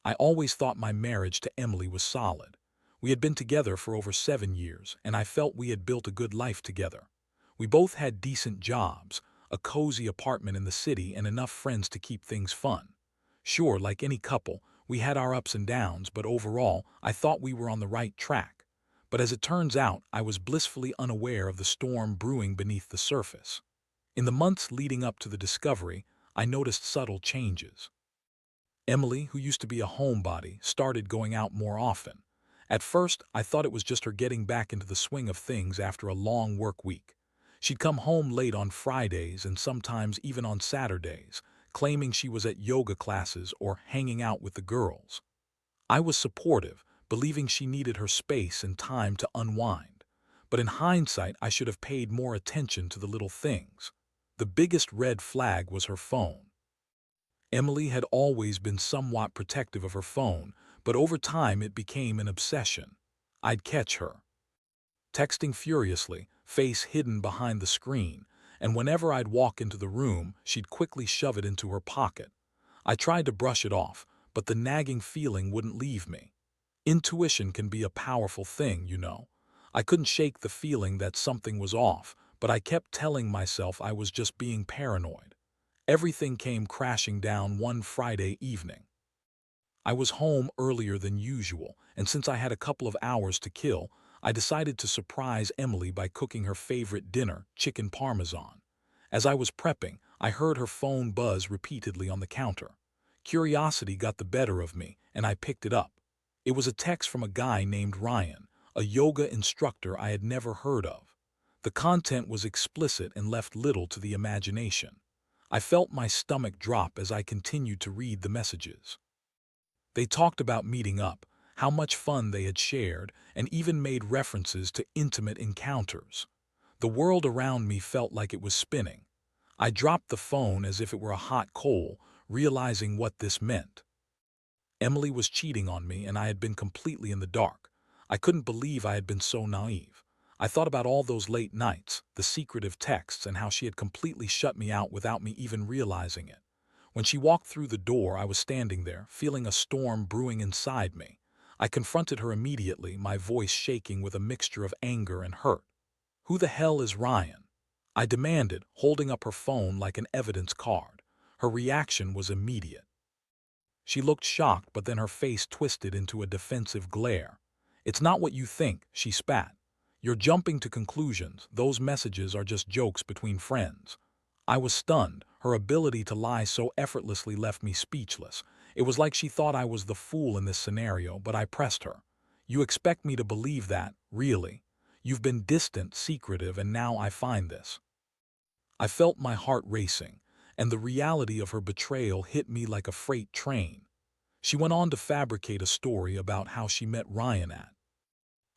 I always thought my marriage to Emily was solid. We had been together for over 7 years, and I felt we had built a good life together. We both had decent jobs, a cozy apartment in the city, and enough friends to keep things fun. Sure, like any couple, we had our ups and downs, but overall, I thought we were on the right track. But as it turns out, I was blissfully unaware of the storm brewing beneath the surface. In the months leading up to the discovery, I noticed subtle changes. Emily, who used to be a homebody, started going out more often. At first, I thought it was just her getting back into the swing of things after a long work week. She'd come home late on Fridays and sometimes even on Saturdays, claiming she was at yoga classes or hanging out with the girls. I was supportive, believing she needed her space and time to unwind. But in hindsight, I should have paid more attention to the little things. The biggest red flag was her phone. Emily had always been somewhat protective of her phone, but over time it became an obsession. I'd catch her texting furiously, face hidden behind the screen, and whenever I'd walk into the room, she'd quickly shove it into her pocket. I tried to brush it off, but the nagging feeling wouldn't leave me. Intuition can be a powerful thing, you know. I couldn't shake the feeling that something was off, but I kept telling myself I was just being paranoid. Everything came crashing down one Friday evening. I was home earlier than usual, and since I had a couple of hours to kill, I decided to surprise Emily by cooking her favorite dinner, chicken parmesan. As I was prepping, I heard her phone buzz repeatedly on the counter. Curiosity got the better of me, and I picked it up. It was a text from a guy named Ryan, a yoga instructor I had never heard of. The content was explicit and left little to the imagination. I felt my stomach drop as I continued to read the messages. They talked about meeting up, how much fun they had shared, and even made references to intimate encounters. The world around me felt like it was spinning. I dropped the phone as if it were a hot coal, realizing what this meant. Emily was cheating on me, and I had been completely in the dark. I couldn't believe I had been so naive. I thought about all those late nights, the secretive texts, and how she had completely shut me out without me even realizing it. When she walked through the door, I was standing there, feeling a storm brewing inside me. I confronted her immediately, my voice shaking with a mixture of anger and hurt. "Who the hell is Ryan?" I demanded, holding up her phone like an evidence card. Her reaction was immediate. She looked shocked, but then her face twisted into a defensive glare. "It's not what you think," she spat. "You're jumping to conclusions. Those messages are just jokes between friends." I was stunned. Her ability to lie so effortlessly left me speechless. It was like she thought I was the fool in this scenario, but I pressed her. "You expect me to believe that, really? You've been distant, secretive, and now I find this." I felt my heart racing, and the reality of her betrayal hit me like a freight train. She went on to fabricate a story about how she met Ryan at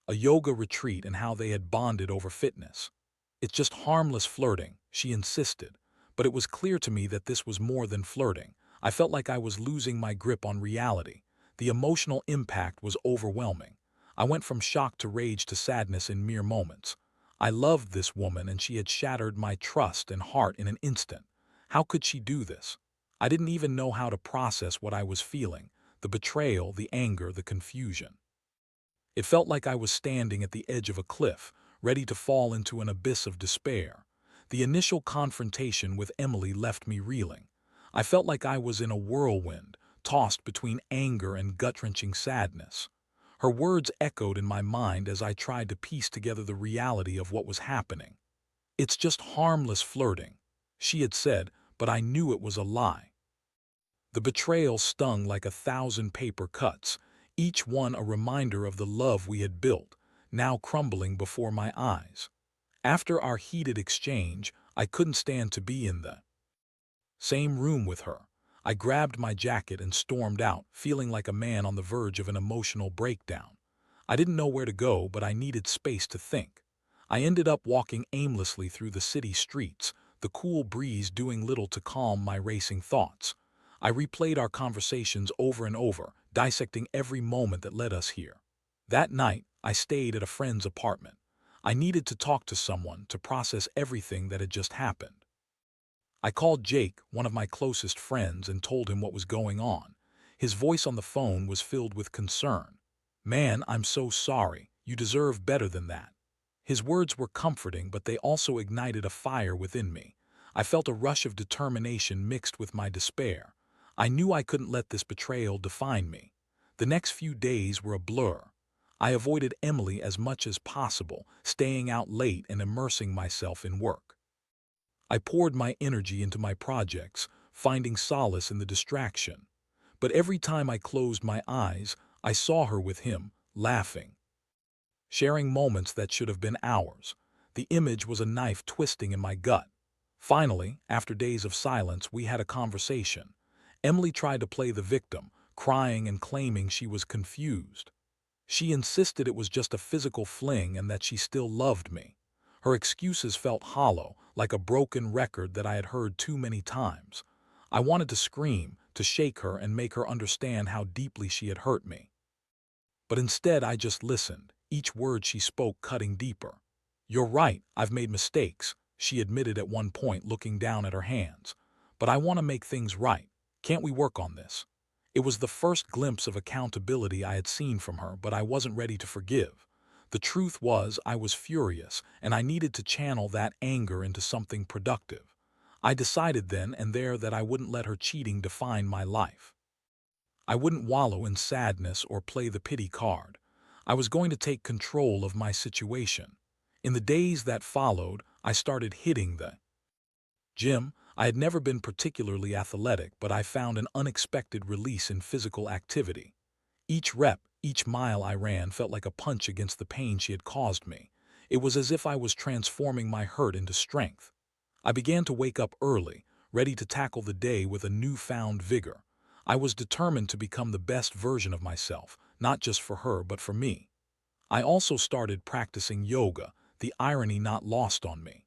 a yoga retreat and how they had bonded over fitness. "It's just harmless flirting," she insisted, but it was clear to me that this was more than flirting. I felt like I was losing my grip on reality. The emotional impact was overwhelming. I went from shock to rage to sadness in mere moments. I loved this woman, and she had shattered my trust and heart in an instant. How could she do this? I didn't even know how to process what I was feeling: the betrayal, the anger, the confusion. It felt like I was standing at the edge of a cliff, ready to fall into an abyss of despair. The initial confrontation with Emily left me reeling. I felt like I was in a whirlwind, tossed between anger and gut-wrenching sadness. Her words echoed in my mind as I tried to piece together the reality of what was happening. "It's just harmless flirting," she had said, but I knew it was a lie. The betrayal stung like 1,000 paper cuts, each one a reminder of the love we had built, now crumbling before my eyes. After our heated exchange, I couldn't stand to be in the same room with her. I grabbed my jacket and stormed out, feeling like a man on the verge of an emotional breakdown. I didn't know where to go, but I needed space to think. I ended up walking aimlessly through the city streets, the cool breeze doing little to calm my racing thoughts. I replayed our conversations over and over, dissecting every moment that led us here. That night, I stayed at a friend's apartment. I needed to talk to someone to process everything that had just happened. I called Jake, one of my closest friends, and told him what was going on. His voice on the phone was filled with concern. "Man, I'm so sorry. You deserve better than that." His words were comforting, but they also ignited a fire within me. I felt a rush of determination mixed with my despair. I knew I couldn't let this betrayal define me. The next few days were a blur. I avoided Emily as much as possible, staying out late and immersing myself in work. I poured my energy into my projects, finding solace in the distraction. But every time I closed my eyes, I saw her with him, laughing, sharing moments that should have been ours. The image was a knife twisting in my gut. Finally, after days of silence, we had a conversation. Emily tried to play the victim, crying and claiming she was confused. She insisted it was just a physical fling and that she still loved me. Her excuses felt hollow, like a broken record that I had heard too many times. I wanted to scream, to shake her and make her understand how deeply she had hurt me. But instead I just listened, each word she spoke cutting deeper. "You're right, I've made mistakes," she admitted at one point, looking down at her hands. "But I want to make things right. Can't we work on this?" It was the first glimpse of accountability I had seen from her, but I wasn't ready to forgive. The truth was, I was furious, and I needed to channel that anger into something productive. I decided then and there that I wouldn't let her cheating define my life. I wouldn't wallow in sadness or play the pity card. I was going to take control of my situation. In the days that followed, I started hitting the gym. I had never been particularly athletic, but I found an unexpected release in physical activity. Each rep, each mile I ran felt like a punch against the pain she had caused me. It was as if I was transforming my hurt into strength. I began to wake up early, ready to tackle the day with a newfound vigor. I was determined to become the best version of myself, not just for her but for me. I also started practicing yoga, the irony not lost on me.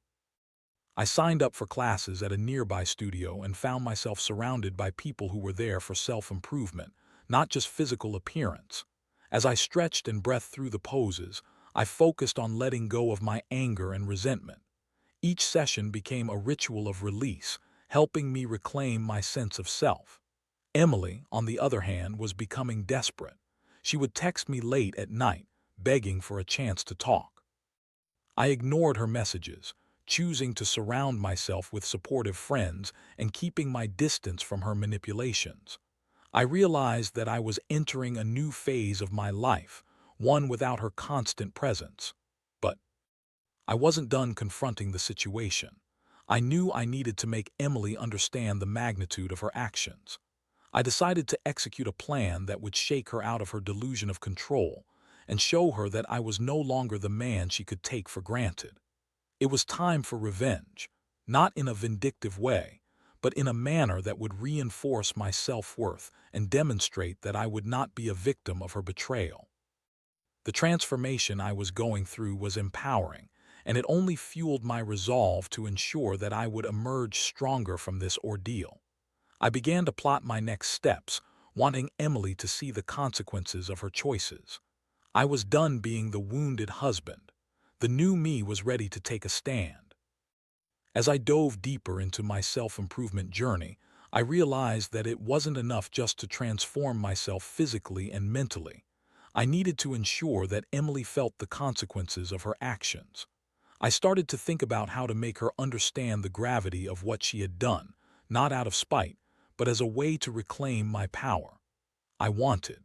I signed up for classes at a nearby studio and found myself surrounded by people who were there for self-improvement, not just physical appearance. As I stretched and breathed through the poses, I focused on letting go of my anger and resentment. Each session became a ritual of release, helping me reclaim my sense of self. Emily, on the other hand, was becoming desperate. She would text me late at night, begging for a chance to talk. I ignored her messages, choosing to surround myself with supportive friends and keeping my distance from her manipulations. I realized that I was entering a new phase of my life, one without her constant presence. But I wasn't done confronting the situation. I knew I needed to make Emily understand the magnitude of her actions. I decided to execute a plan that would shake her out of her delusion of control and show her that I was no longer the man she could take for granted. It was time for revenge, not in a vindictive way, but in a manner that would reinforce my self-worth and demonstrate that I would not be a victim of her betrayal. The transformation I was going through was empowering, and it only fueled my resolve to ensure that I would emerge stronger from this ordeal. I began to plot my next steps, wanting Emily to see the consequences of her choices. I was done being the wounded husband. The new me was ready to take a stand. As I dove deeper into my self-improvement journey, I realized that it wasn't enough just to transform myself physically and mentally. I needed to ensure that Emily felt the consequences of her actions. I started to think about how to make her understand the gravity of what she had done, not out of spite, but as a way to reclaim my power. I wanted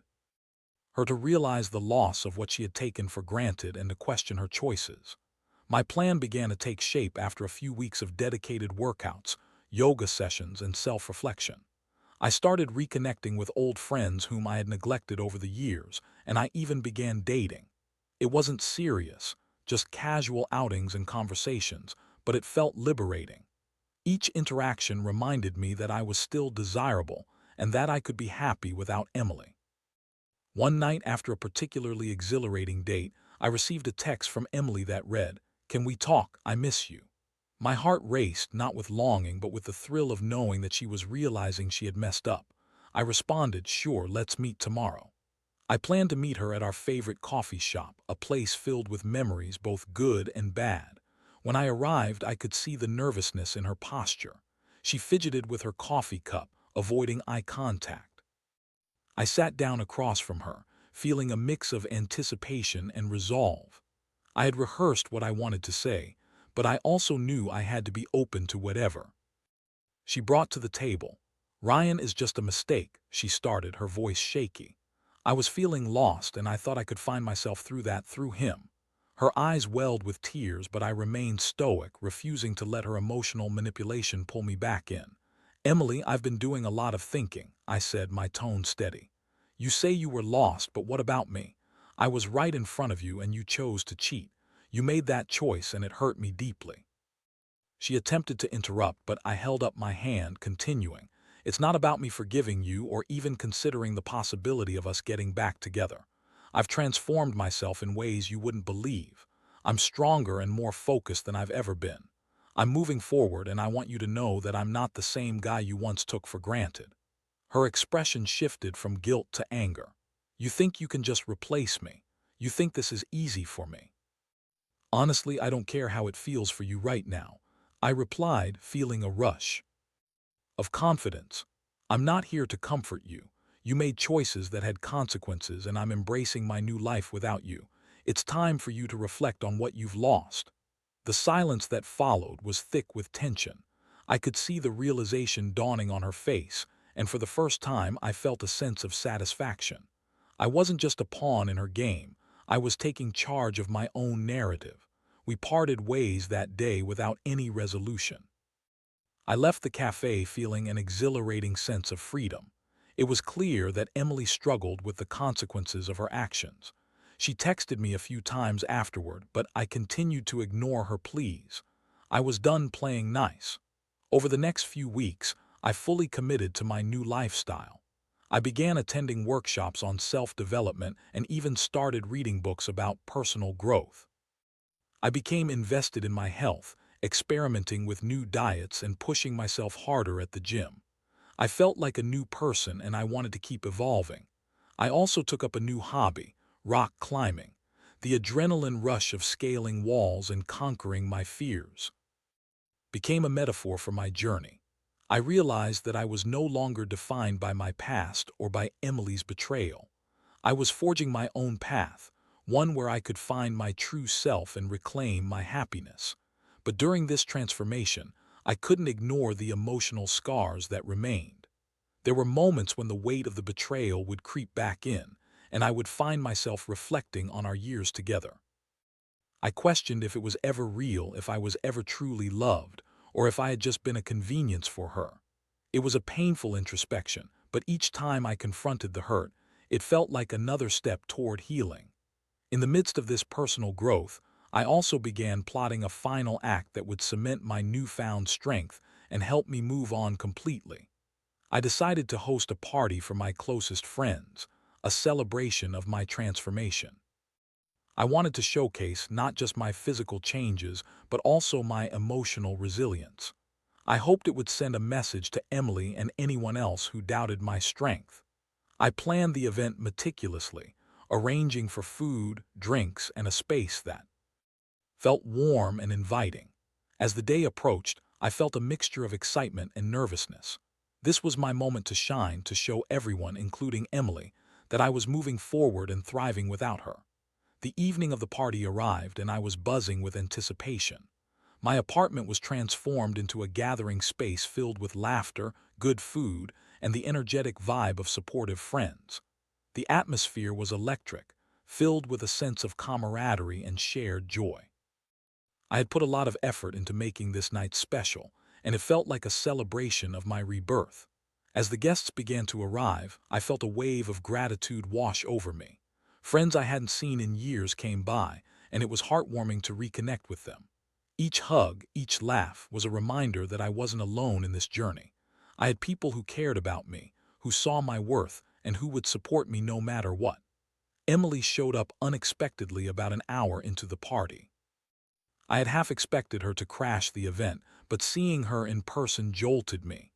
her to realize the loss of what she had taken for granted and to question her choices. My plan began to take shape after a few weeks of dedicated workouts, yoga sessions, and self-reflection. I started reconnecting with old friends whom I had neglected over the years, and I even began dating. It wasn't serious, just casual outings and conversations, but it felt liberating. Each interaction reminded me that I was still desirable and that I could be happy without Emily. One night after a particularly exhilarating date, I received a text from Emily that read, "Can we talk? I miss you." My heart raced, not with longing, but with the thrill of knowing that she was realizing she had messed up. I responded, "Sure, let's meet tomorrow." I planned to meet her at our favorite coffee shop, a place filled with memories, both good and bad. When I arrived, I could see the nervousness in her posture. She fidgeted with her coffee cup, avoiding eye contact. I sat down across from her, feeling a mix of anticipation and resolve. I had rehearsed what I wanted to say, but I also knew I had to be open to whatever she brought to the table. "Ryan is just a mistake," she started, her voice shaky. I was feeling lost, and I thought I could find myself through him. Her eyes welled with tears, but I remained stoic, refusing to let her emotional manipulation pull me back in. "Emily, I've been doing a lot of thinking," I said, my tone steady. "You say you were lost, but what about me? I was right in front of you and you chose to cheat. You made that choice and it hurt me deeply." She attempted to interrupt, but I held up my hand, continuing, "It's not about me forgiving you or even considering the possibility of us getting back together. I've transformed myself in ways you wouldn't believe. I'm stronger and more focused than I've ever been. I'm moving forward, and I want you to know that I'm not the same guy you once took for granted." Her expression shifted from guilt to anger. "You think you can just replace me? You think this is easy for me?" "Honestly, I don't care how it feels for you right now," I replied, feeling a rush of confidence. "I'm not here to comfort you. You made choices that had consequences, and I'm embracing my new life without you. It's time for you to reflect on what you've lost." The silence that followed was thick with tension. I could see the realization dawning on her face, and for the first time I felt a sense of satisfaction. I wasn't just a pawn in her game. I was taking charge of my own narrative. We parted ways that day without any resolution. I left the cafe feeling an exhilarating sense of freedom. It was clear that Emily struggled with the consequences of her actions. She texted me a few times afterward, but I continued to ignore her pleas. I was done playing nice. Over the next few weeks, I fully committed to my new lifestyle. I began attending workshops on self-development and even started reading books about personal growth. I became invested in my health, experimenting with new diets and pushing myself harder at the gym. I felt like a new person and I wanted to keep evolving. I also took up a new hobby, rock climbing. The adrenaline rush of scaling walls and conquering my fears became a metaphor for my journey. I realized that I was no longer defined by my past or by Emily's betrayal. I was forging my own path, one where I could find my true self and reclaim my happiness. But during this transformation, I couldn't ignore the emotional scars that remained. There were moments when the weight of the betrayal would creep back in, and I would find myself reflecting on our years together. I questioned if it was ever real, if I was ever truly loved, or if I had just been a convenience for her. It was a painful introspection, but each time I confronted the hurt, it felt like another step toward healing. In the midst of this personal growth, I also began plotting a final act that would cement my newfound strength and help me move on completely. I decided to host a party for my closest friends, a celebration of my transformation. I wanted to showcase not just my physical changes, but also my emotional resilience. I hoped it would send a message to Emily and anyone else who doubted my strength. I planned the event meticulously, arranging for food, drinks, and a space that felt warm and inviting. As the day approached, I felt a mixture of excitement and nervousness. This was my moment to shine, to show everyone, including Emily, that I was moving forward and thriving without her. The evening of the party arrived, and I was buzzing with anticipation. My apartment was transformed into a gathering space filled with laughter, good food, and the energetic vibe of supportive friends. The atmosphere was electric, filled with a sense of camaraderie and shared joy. I had put a lot of effort into making this night special, and it felt like a celebration of my rebirth. As the guests began to arrive, I felt a wave of gratitude wash over me. Friends I hadn't seen in years came by, and it was heartwarming to reconnect with them. Each hug, each laugh was a reminder that I wasn't alone in this journey. I had people who cared about me, who saw my worth, and who would support me no matter what. Emily showed up unexpectedly about an hour into the party. I had half expected her to crash the event, but seeing her in person jolted me.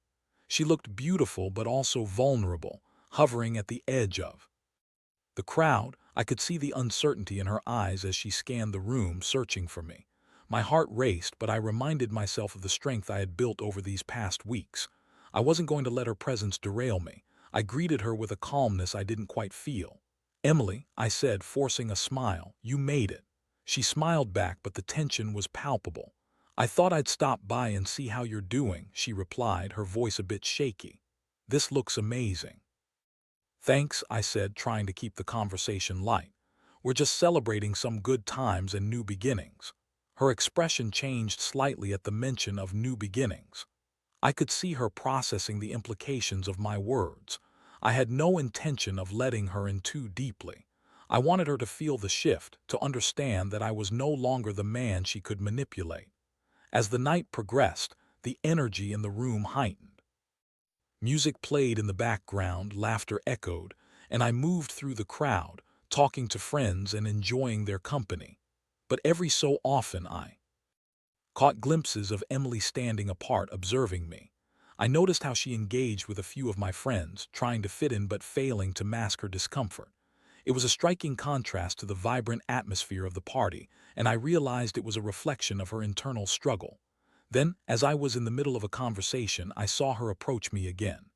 She looked beautiful but also vulnerable, hovering at the edge of the crowd. I could see the uncertainty in her eyes as she scanned the room, searching for me. My heart raced, but I reminded myself of the strength I had built over these past weeks. I wasn't going to let her presence derail me. I greeted her with a calmness I didn't quite feel. "Emily," I said, forcing a smile, "you made it." She smiled back, but the tension was palpable. "I thought I'd stop by and see how you're doing," she replied, her voice a bit shaky. "This looks amazing." "Thanks," I said, trying to keep the conversation light. "We're just celebrating some good times and new beginnings." Her expression changed slightly at the mention of new beginnings. I could see her processing the implications of my words. I had no intention of letting her in too deeply. I wanted her to feel the shift, to understand that I was no longer the man she could manipulate. As the night progressed, the energy in the room heightened. Music played in the background, laughter echoed, and I moved through the crowd, talking to friends and enjoying their company. But every so often I caught glimpses of Emily standing apart, observing me. I noticed how she engaged with a few of my friends, trying to fit in but failing to mask her discomfort. It was a striking contrast to the vibrant atmosphere of the party, and I realized it was a reflection of her internal struggle. Then, as I was in the middle of a conversation, I saw her approach me again.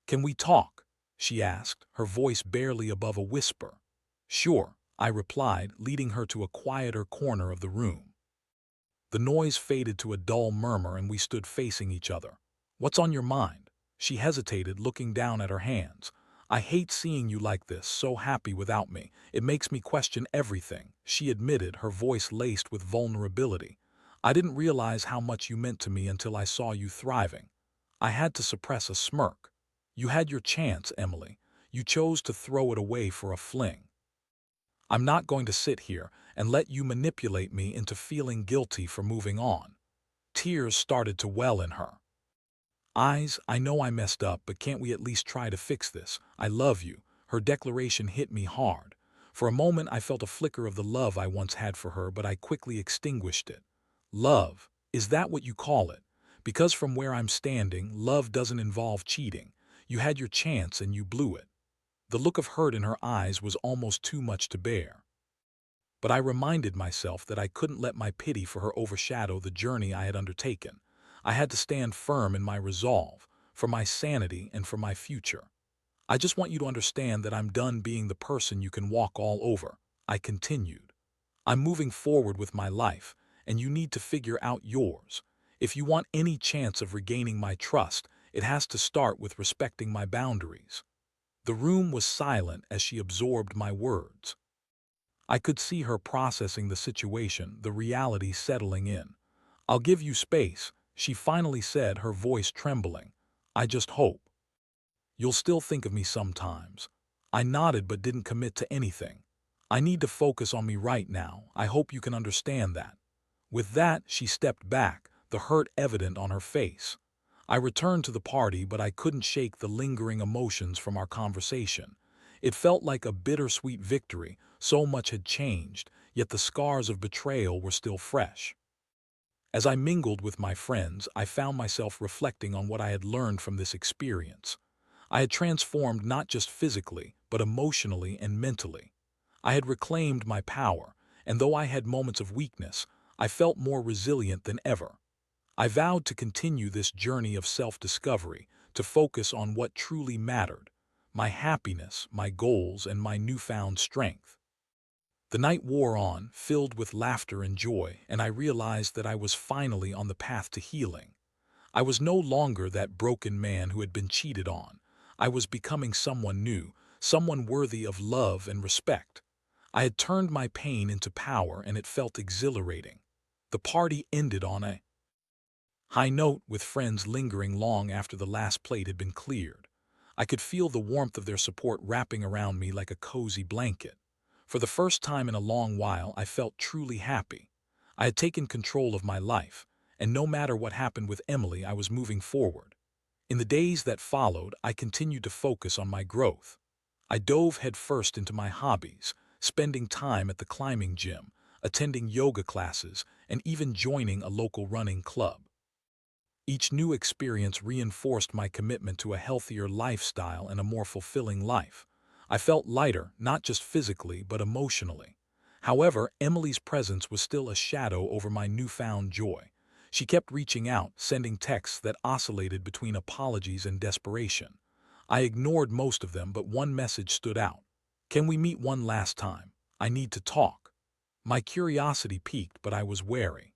"Can we talk?" she asked, her voice barely above a whisper. "Sure," I replied, leading her to a quieter corner of the room. The noise faded to a dull murmur and we stood facing each other. "What's on your mind?" She hesitated, looking down at her hands. "I hate seeing you like this, so happy without me. It makes me question everything," she admitted, her voice laced with vulnerability. "I didn't realize how much you meant to me until I saw you thriving." I had to suppress a smirk. "You had your chance, Emily. You chose to throw it away for a fling. I'm not going to sit here and let you manipulate me into feeling guilty for moving on." Tears started to well in her eyes. "I know I messed up, but can't we at least try to fix this? I love you." Her declaration hit me hard. For a moment I felt a flicker of the love I once had for her, but I quickly extinguished it. "Love? Is that what you call it? Because from where I'm standing, love doesn't involve cheating. You had your chance and you blew it." The look of hurt in her eyes was almost too much to bear. But I reminded myself that I couldn't let my pity for her overshadow the journey I had undertaken. I had to stand firm in my resolve, for my sanity and for my future. "I just want you to understand that I'm done being the person you can walk all over," I continued. "I'm moving forward with my life, and you need to figure out yours. If you want any chance of regaining my trust, it has to start with respecting my boundaries." The room was silent as she absorbed my words. I could see her processing the situation, the reality settling in. "I'll give you space," she finally said, her voice trembling. "I just hope you'll still think of me sometimes." I nodded but didn't commit to anything. "I need to focus on me right now. I hope you can understand that." With that, she stepped back, the hurt evident on her face. I returned to the party, but I couldn't shake the lingering emotions from our conversation. It felt like a bittersweet victory. So much had changed, yet the scars of betrayal were still fresh. As I mingled with my friends, I found myself reflecting on what I had learned from this experience. I had transformed not just physically, but emotionally and mentally. I had reclaimed my power, and though I had moments of weakness, I felt more resilient than ever. I vowed to continue this journey of self-discovery, to focus on what truly mattered: my happiness, my goals, and my newfound strength. The night wore on, filled with laughter and joy, and I realized that I was finally on the path to healing. I was no longer that broken man who had been cheated on. I was becoming someone new, someone worthy of love and respect. I had turned my pain into power, and it felt exhilarating. The party ended on a high note, with friends lingering long after the last plate had been cleared. I could feel the warmth of their support wrapping around me like a cozy blanket. For the first time in a long while, I felt truly happy. I had taken control of my life, and no matter what happened with Emily, I was moving forward. In the days that followed, I continued to focus on my growth. I dove headfirst into my hobbies, spending time at the climbing gym, attending yoga classes, and even joining a local running club. Each new experience reinforced my commitment to a healthier lifestyle and a more fulfilling life. I felt lighter, not just physically, but emotionally. However, Emily's presence was still a shadow over my newfound joy. She kept reaching out, sending texts that oscillated between apologies and desperation. I ignored most of them, but one message stood out. Can we meet one last time? I need to talk. My curiosity piqued, but I was wary.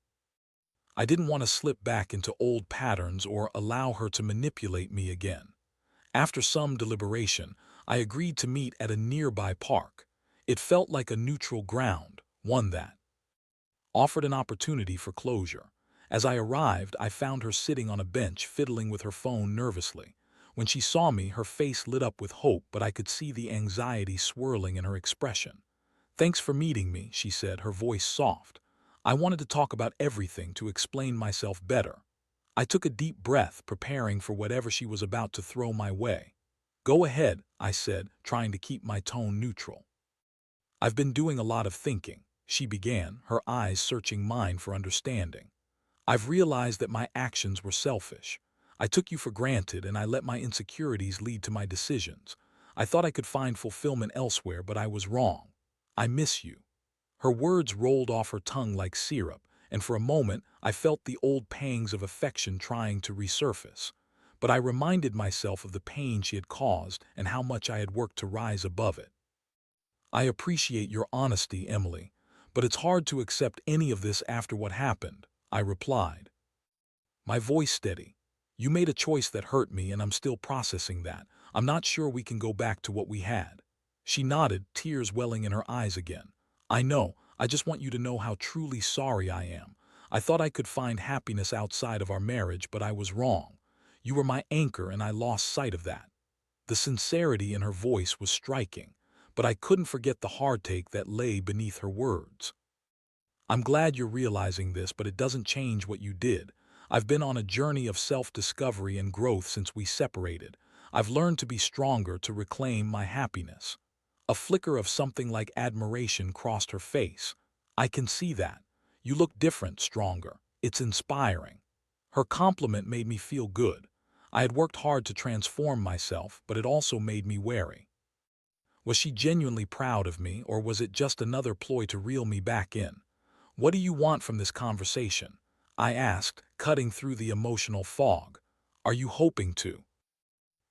I didn't want to slip back into old patterns or allow her to manipulate me again. After some deliberation, I agreed to meet at a nearby park. It felt like a neutral ground, one that offered an opportunity for closure. As I arrived, I found her sitting on a bench, fiddling with her phone nervously. When she saw me, her face lit up with hope, but I could see the anxiety swirling in her expression. "Thanks for meeting me," she said, her voice soft. "I wanted to talk about everything, to explain myself better." I took a deep breath, preparing for whatever she was about to throw my way. "Go ahead," I said, trying to keep my tone neutral. "I've been doing a lot of thinking," she began, her eyes searching mine for understanding. "I've realized that my actions were selfish. I took you for granted, and I let my insecurities lead to my decisions. I thought I could find fulfillment elsewhere, but I was wrong. I miss you." Her words rolled off her tongue like syrup, and for a moment I felt the old pangs of affection trying to resurface. But I reminded myself of the pain she had caused and how much I had worked to rise above it. "I appreciate your honesty, Emily, but it's hard to accept any of this after what happened," I replied, my voice steady. "You made a choice that hurt me, and I'm still processing that. I'm not sure we can go back to what we had." She nodded, tears welling in her eyes again. "I know. I just want you to know how truly sorry I am. I thought I could find happiness outside of our marriage, but I was wrong. You were my anchor, and I lost sight of that." The sincerity in her voice was striking, but I couldn't forget the heartache that lay beneath her words. "I'm glad you're realizing this, but it doesn't change what you did. I've been on a journey of self-discovery and growth since we separated. I've learned to be stronger, to reclaim my happiness." A flicker of something like admiration crossed her face. "I can see that. You look different, stronger. It's inspiring." Her compliment made me feel good. I had worked hard to transform myself, but it also made me wary. Was she genuinely proud of me, or was it just another ploy to reel me back in? "What do you want from this conversation?" I asked, cutting through the emotional fog. "Are you hoping to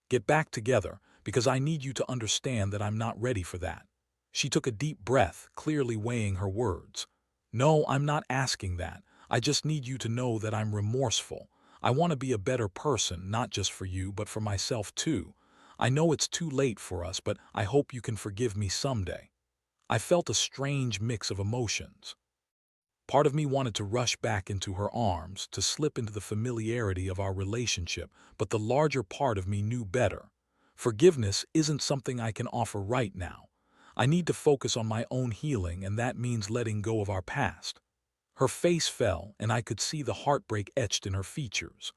get back together? Because I need you to understand that I'm not ready for that." She took a deep breath, clearly weighing her words. "No, I'm not asking that. I just need you to know that I'm remorseful. I want to be a better person, not just for you, but for myself too. I know it's too late for us, but I hope you can forgive me someday." I felt a strange mix of emotions. Part of me wanted to rush back into her arms, to slip into the familiarity of our relationship, but the larger part of me knew better. Forgiveness isn't something I can offer right now. I need to focus on my own healing, and that means letting go of our past. Her face fell, and I could see the heartbreak etched in her features.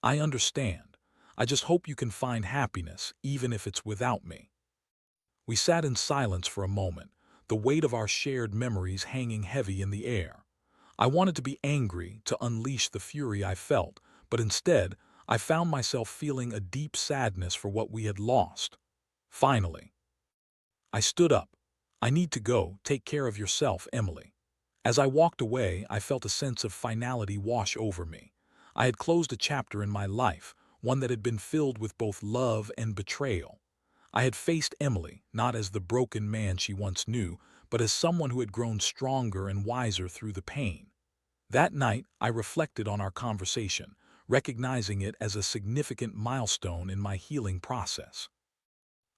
"I understand. I just hope you can find happiness, even if it's without me." We sat in silence for a moment, the weight of our shared memories hanging heavy in the air. I wanted to be angry, to unleash the fury I felt, but instead, I found myself feeling a deep sadness for what we had lost. Finally, I stood up. "I need to go. Take care of yourself, Emily." As I walked away, I felt a sense of finality wash over me. I had closed a chapter in my life, one that had been filled with both love and betrayal. I had faced Emily, not as the broken man she once knew, but as someone who had grown stronger and wiser through the pain. That night, I reflected on our conversation, recognizing it as a significant milestone in my healing process.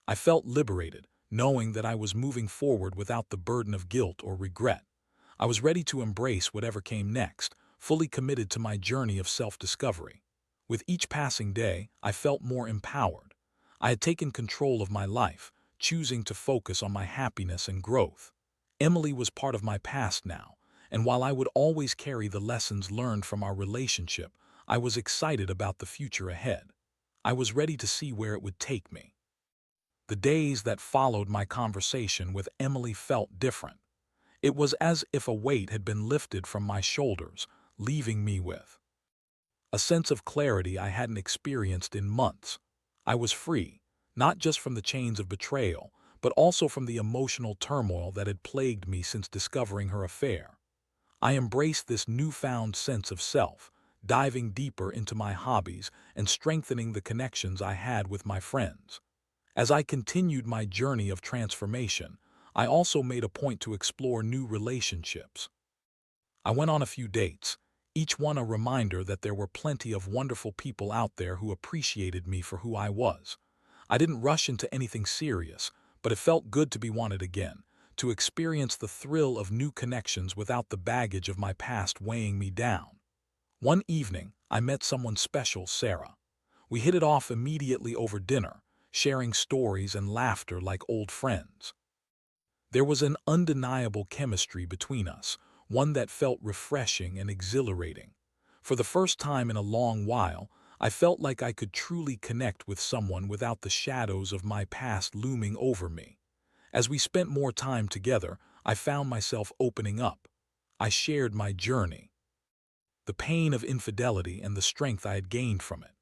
I felt liberated, knowing that I was moving forward without the burden of guilt or regret. I was ready to embrace whatever came next, fully committed to my journey of self-discovery. With each passing day, I felt more empowered. I had taken control of my life, choosing to focus on my happiness and growth. Emily was part of my past now, and while I would always carry the lessons learned from our relationship, I was excited about the future ahead. I was ready to see where it would take me. The days that followed my conversation with Emily felt different. It was as if a weight had been lifted from my shoulders, leaving me with a sense of clarity I hadn't experienced in months. I was free, not just from the chains of betrayal, but also from the emotional turmoil that had plagued me since discovering her affair. I embraced this newfound sense of self, diving deeper into my hobbies and strengthening the connections I had with my friends. As I continued my journey of transformation, I also made a point to explore new relationships. I went on a few dates, each one a reminder that there were plenty of wonderful people out there who appreciated me for who I was. I didn't rush into anything serious, but it felt good to be wanted again, to experience the thrill of new connections without the baggage of my past weighing me down. One evening, I met someone special, Sarah. We hit it off immediately over dinner, sharing stories and laughter like old friends. There was an undeniable chemistry between us, one that felt refreshing and exhilarating. For the first time in a long while, I felt like I could truly connect with someone without the shadows of my past looming over me. As we spent more time together, I found myself opening up. I shared my journey, the pain of infidelity and the strength I had gained from it.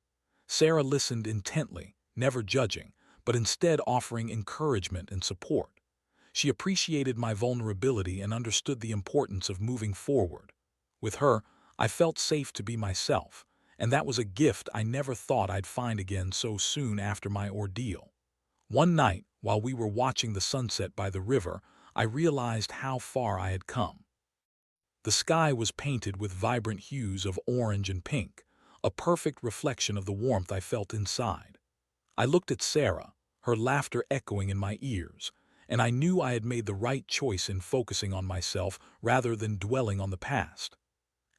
Sarah listened intently, never judging, but instead offering encouragement and support. She appreciated my vulnerability and understood the importance of moving forward. With her, I felt safe to be myself, and that was a gift I never thought I'd find again so soon after my ordeal. One night, while we were watching the sunset by the river, I realized how far I had come. The sky was painted with vibrant hues of orange and pink, a perfect reflection of the warmth I felt inside. I looked at Sarah, her laughter echoing in my ears, and I knew I had made the right choice in focusing on myself rather than dwelling on the past.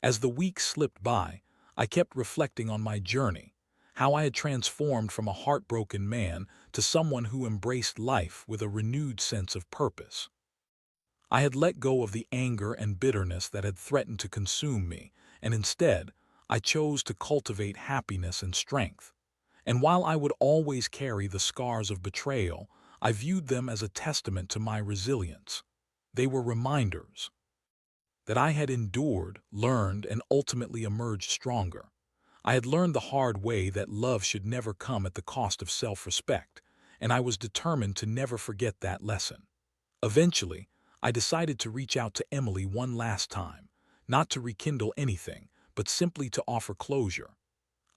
As the weeks slipped by, I kept reflecting on my journey, how I had transformed from a heartbroken man to someone who embraced life with a renewed sense of purpose. I had let go of the anger and bitterness that had threatened to consume me, and instead, I chose to cultivate happiness and strength. And while I would always carry the scars of betrayal, I viewed them as a testament to my resilience. They were reminders that I had endured, learned, and ultimately emerged stronger. I had learned the hard way that love should never come at the cost of self-respect, and I was determined to never forget that lesson. Eventually, I decided to reach out to Emily one last time, not to rekindle anything, but simply to offer closure.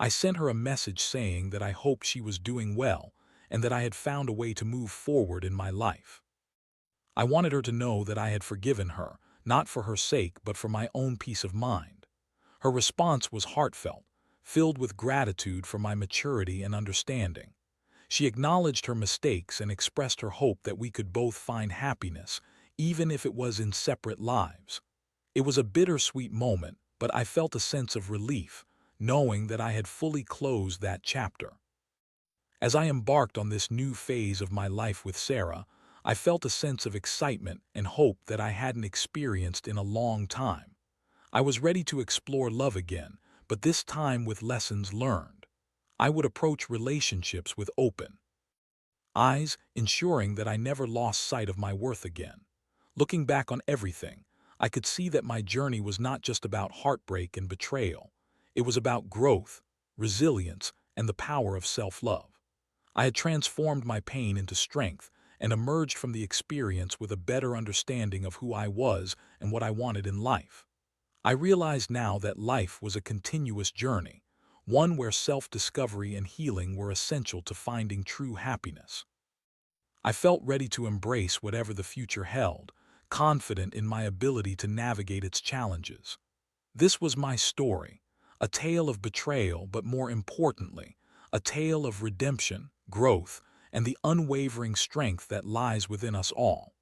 I sent her a message saying that I hoped she was doing well and that I had found a way to move forward in my life. I wanted her to know that I had forgiven her, not for her sake but for my own peace of mind. Her response was heartfelt, filled with gratitude for my maturity and understanding. She acknowledged her mistakes and expressed her hope that we could both find happiness, even if it was in separate lives. It was a bittersweet moment, but I felt a sense of relief, knowing that I had fully closed that chapter. As I embarked on this new phase of my life with Sarah, I felt a sense of excitement and hope that I hadn't experienced in a long time. I was ready to explore love again, but this time with lessons learned. I would approach relationships with open eyes, ensuring that I never lost sight of my worth again. Looking back on everything, I could see that my journey was not just about heartbreak and betrayal. It was about growth, resilience, and the power of self-love. I had transformed my pain into strength and emerged from the experience with a better understanding of who I was and what I wanted in life. I realized now that life was a continuous journey, one where self-discovery and healing were essential to finding true happiness. I felt ready to embrace whatever the future held, confident in my ability to navigate its challenges. This was my story, a tale of betrayal, but more importantly, a tale of redemption, growth, and the unwavering strength that lies within us all.